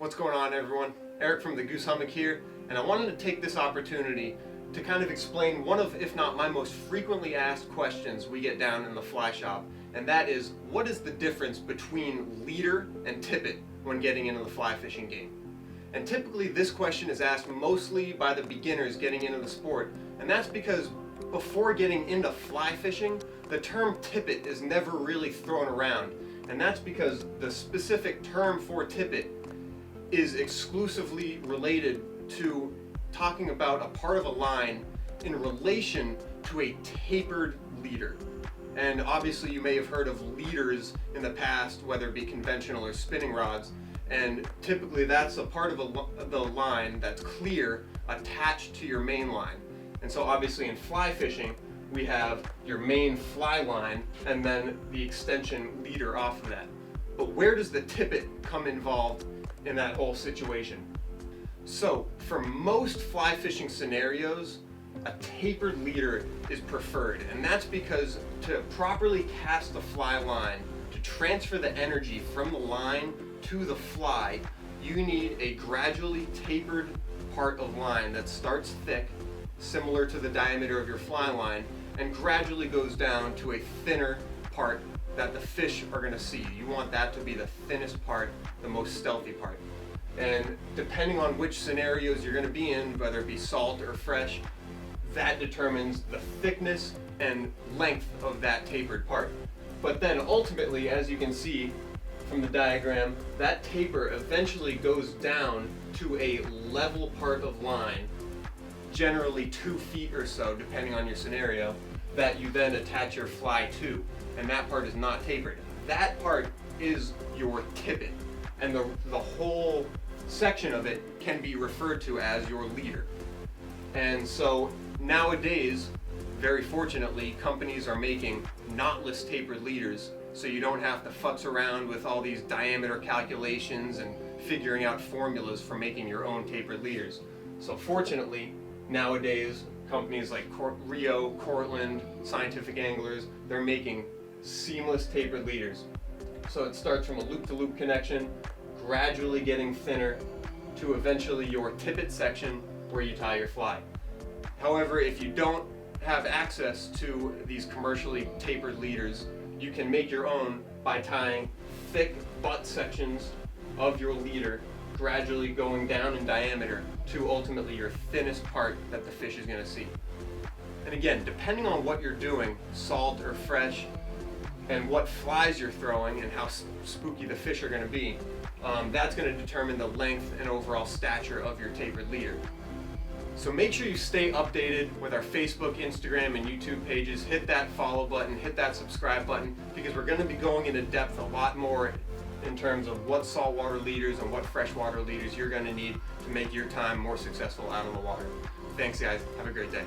What's going on, everyone? Erik from the Goose Hummock here, and I wanted to take this opportunity to kind of explain one of, if not my most frequently asked questions we get down in the fly shop, and that is, what is the difference between leader and tippet when getting into the fly fishing game? And typically this question is asked mostly by the beginners getting into the sport, and that's because before getting into fly fishing, the term tippet is never really thrown around, and that's because the specific term for tippet is exclusively related to talking about a part of a line in relation to a tapered leader. And obviously you may have heard of leaders in the past, whether it be conventional or spinning rods, and typically that's a part of the line that's clear attached to your main line. And so obviously in fly fishing we have your main fly line and then the extension leader off of that. But where does the tippet come involved in that whole situation? So for most fly fishing scenarios, a tapered leader is preferred, and that's because to properly cast the fly line, to transfer the energy from the line to the fly, you need a gradually tapered part of line that starts thick, similar to the diameter of your fly line, and gradually goes down to a thinner part that the fish are going to see. You want that to be the thinnest part, the most stealthy part. And depending on which scenarios you're going to be in, whether it be salt or fresh, that determines the thickness and length of that tapered part. But then ultimately, as you can see from the diagram, that taper eventually goes down to a level part of line, generally 2 feet or so, depending on your scenario, that you then attach your fly to. And that part is not tapered. That part is your tippet. And the whole section of it can be referred to as your leader. And so nowadays, very fortunately, companies are making knotless tapered leaders, so you don't have to futz around with all these diameter calculations and figuring out formulas for making your own tapered leaders. So fortunately, nowadays, companies like Rio, Cortland, Scientific Anglers, they're making seamless tapered leaders. So it starts from a loop-to-loop connection, gradually getting thinner, to eventually your tippet section where you tie your fly. However, if you don't have access to these commercially tapered leaders, you can make your own by tying thick butt sections of your leader, gradually going down in diameter to ultimately your thinnest part that the fish is going to see. And again, depending on what you're doing, salt or fresh, and what flies you're throwing and how spooky the fish are going to be, that's going to determine the length and overall stature of your tapered leader. So make sure you stay updated with our Facebook, Instagram, and YouTube pages. Hit that follow button, hit that subscribe button, because we're going to be going into depth a lot more in terms of what saltwater leaders and what freshwater leaders you're going to need to make your time more successful out on the water. Thanks, guys. Have a great day.